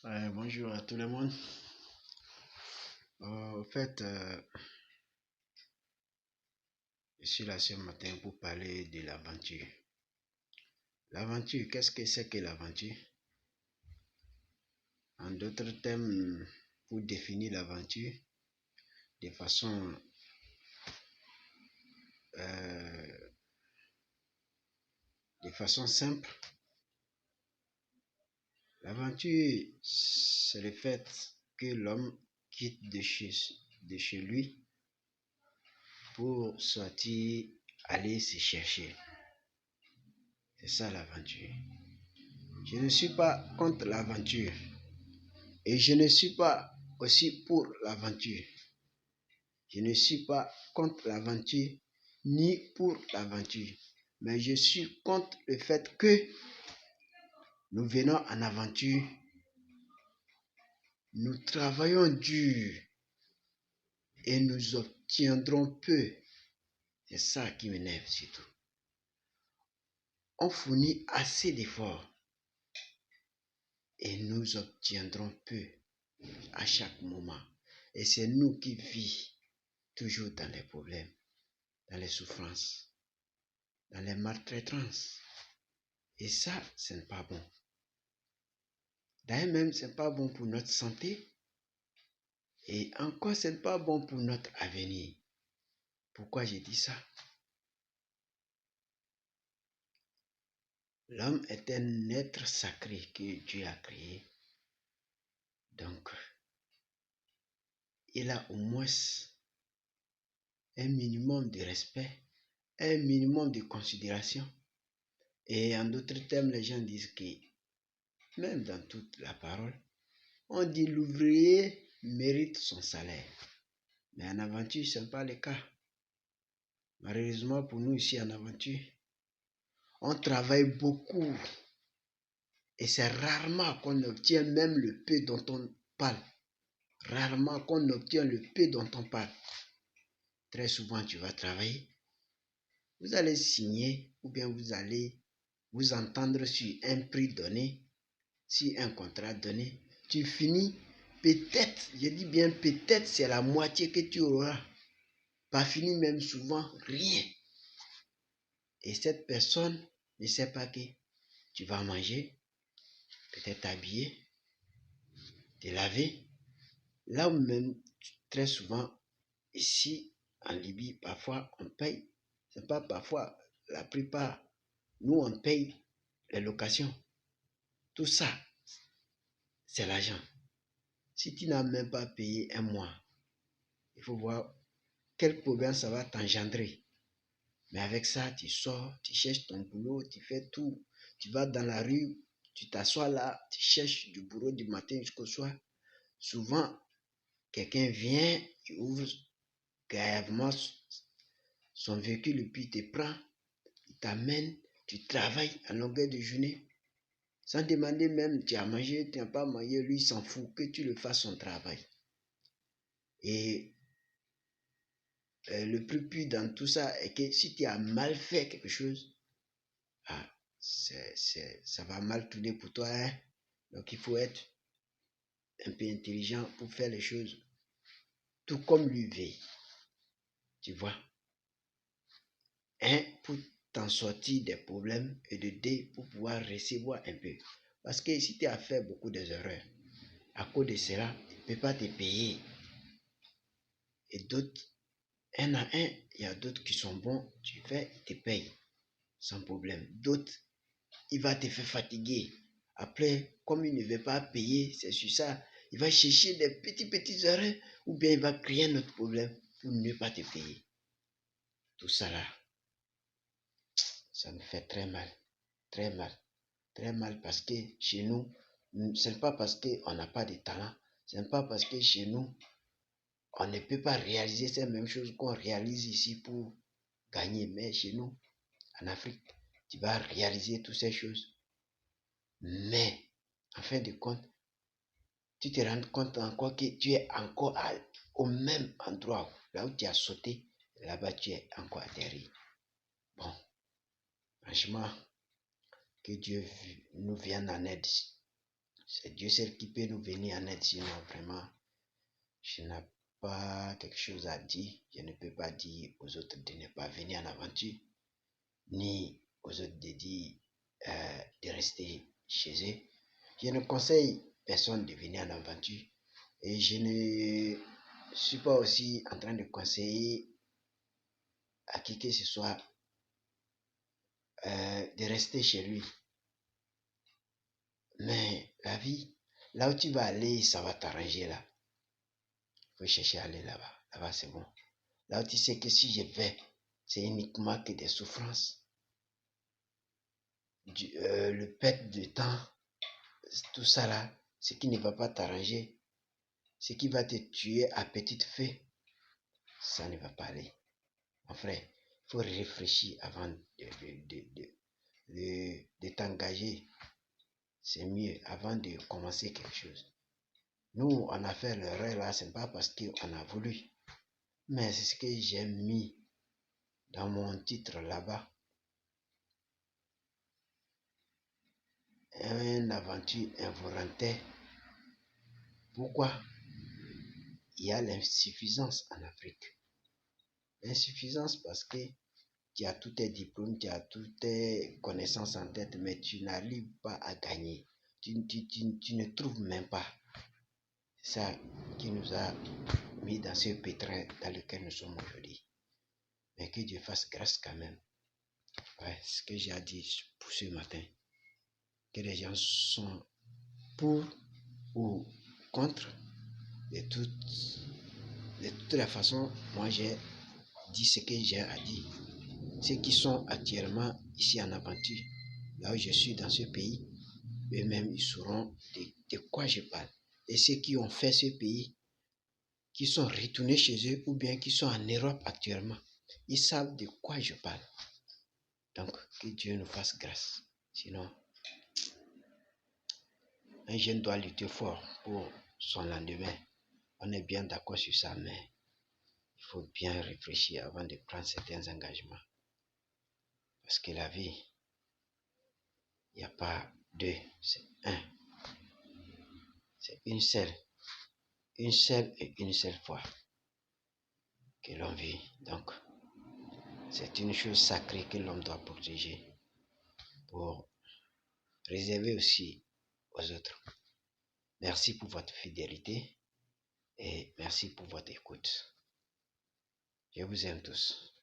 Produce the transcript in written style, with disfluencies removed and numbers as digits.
Bonjour à tout le monde. Au fait, je suis là ce matin pour parler de l'aventure. L'aventure, qu'est-ce que c'est que l'aventure? En d'autres termes, pour définir l'aventure de façon euh, simple, l'aventure, c'est le fait que l'homme quitte de chez lui pour sortir, aller se chercher. C'est ça l'aventure. Je ne suis pas contre l'aventure et je ne suis pas aussi pour l'aventure. Je ne suis pas contre l'aventure ni pour l'aventure, mais je suis contre le fait que nous venons en aventure, nous travaillons dur et nous obtiendrons peu. C'est ça qui m'énerve surtout. On fournit assez d'efforts et nous obtiendrons peu à chaque moment. Et c'est nous qui vivons toujours dans les problèmes, dans les souffrances, dans les maltraitances. Et ça, ce n'est pas bon. D'ailleurs même, ce n'est pas bon pour notre santé. Et encore, ce n'est pas bon pour notre avenir. Pourquoi j'ai dit ça? L'homme est un être sacré que Dieu a créé. Donc, il a au moins un minimum de respect, un minimum de considération. Et en d'autres termes, les gens disent que, même dans toute la parole, on dit l'ouvrier mérite son salaire. Mais en aventure, ce n'est pas le cas. Malheureusement pour nous ici en aventure, on travaille beaucoup et c'est rarement qu'on obtient même le peu dont on parle. Rarement qu'on obtient le peu dont on parle. Très souvent, tu vas travailler, vous allez signer ou bien vous allez vous entendre sur un prix donné, sur un contrat donné. Tu finis, peut-être, je dis bien peut-être, c'est la moitié que tu auras. Pas fini même souvent, rien. Et cette personne ne sait pas que tu vas manger, peut-être t'habiller, te laver. Là où même, très souvent, ici, en Libye, parfois, on paye. C'est pas parfois, la plupart, nous, on paye les locations. Tout ça, c'est l'argent. Si tu n'as même pas payé un mois, il faut voir quel problème ça va t'engendrer. Mais avec ça, tu sors, tu cherches ton boulot, tu fais tout. Tu vas dans la rue, tu t'assois là, tu cherches du boulot du matin jusqu'au soir. Souvent, quelqu'un vient, il ouvre gravement son véhicule et puis il te prend, il t'amène, tu travailles à longueur de journée. Sans demander même, tu as mangé, tu n'as pas mangé, lui il s'en fout que tu le fasses son travail. Et le plus pire dans tout ça est que si tu as mal fait quelque chose, ça va mal tourner pour toi. Hein? Donc il faut être un peu intelligent pour faire les choses tout comme lui veut. Tu vois? Un, pour t'en sortir des problèmes et de deux, pour pouvoir recevoir un peu. Parce que si tu as fait beaucoup d'erreurs, à cause de cela, il ne peut pas te payer. Et d'autres, un à un, il y a d'autres qui sont bons, tu fais, ils te payent sans problème. D'autres, il va te faire fatiguer. Après, comme il ne veut pas payer, c'est sur ça, il va chercher des petits erreurs ou bien il va créer un autre problème pour ne pas te payer. Tout ça là, ça me fait très mal, très mal, très mal parce que chez nous, ce n'est pas parce qu'on n'a pas de talent, ce n'est pas parce que chez nous, on ne peut pas réaliser ces mêmes choses qu'on réalise ici pour gagner. Mais chez nous, en Afrique, tu vas réaliser toutes ces choses. Mais, en fin de compte, tu te rends compte encore que tu es encore au même endroit. Là où tu as sauté, là-bas tu es encore atterri. Bon, franchement, que Dieu nous vienne en aide C'est Dieu seul qui peut nous venir en aide, sinon vraiment, je n'ai pas quelque chose à dire. Je ne peux pas dire aux autres de ne pas venir en aventure, ni aux autres de dire de rester chez eux. Je ne conseille personne de venir en aventure et je ne suis pas aussi en train de conseiller à qui que ce soit de rester chez lui. Mais la vie, là où tu vas aller, ça va t'arranger là. Il faut chercher à aller là-bas. Là-bas, c'est bon. Là où tu sais que si je vais, c'est uniquement que des souffrances. Le perte de temps, tout ça là, ce qui ne va pas t'arranger, ce qui va te tuer à petite feu, ça ne va pas aller. Mon frère, il faut réfléchir avant de t'engager. C'est mieux avant de commencer quelque chose. Nous, on a fait l'erreur là, ce n'est pas parce qu'on a voulu, mais c'est ce que j'ai mis dans mon titre là-bas. Une aventure involontaire. Pourquoi? Il y a l'insuffisance en Afrique. L'insuffisance parce que tu as tous tes diplômes, tu as toutes tes connaissances en tête, mais tu n'arrives pas à gagner. Tu ne trouves même pas. C'est ça qui nous a mis dans ce pétrin dans lequel nous sommes aujourd'hui. Mais que Dieu fasse grâce quand même. Ouais, ce que j'ai à dire pour ce matin. Que les gens sont pour ou contre. De toutes les façons, moi j'ai dit ce que j'ai à dire. Ceux qui sont actuellement ici en aventure, là où je suis dans ce pays, eux-mêmes ils sauront de quoi je parle. Et ceux qui ont fait ce pays, qui sont retournés chez eux ou bien qui sont en Europe actuellement, ils savent de quoi je parle. Donc, que Dieu nous fasse grâce. Sinon, un jeune doit lutter fort pour son lendemain. On est bien d'accord sur ça, mais il faut bien réfléchir avant de prendre certains engagements. Parce que la vie, il n'y a pas deux, c'est un. C'est une seule et une seule fois que l'on vit. Donc, c'est une chose sacrée que l'homme doit protéger pour réserver aussi aux autres. Merci pour votre fidélité et merci pour votre écoute. Je vous aime tous.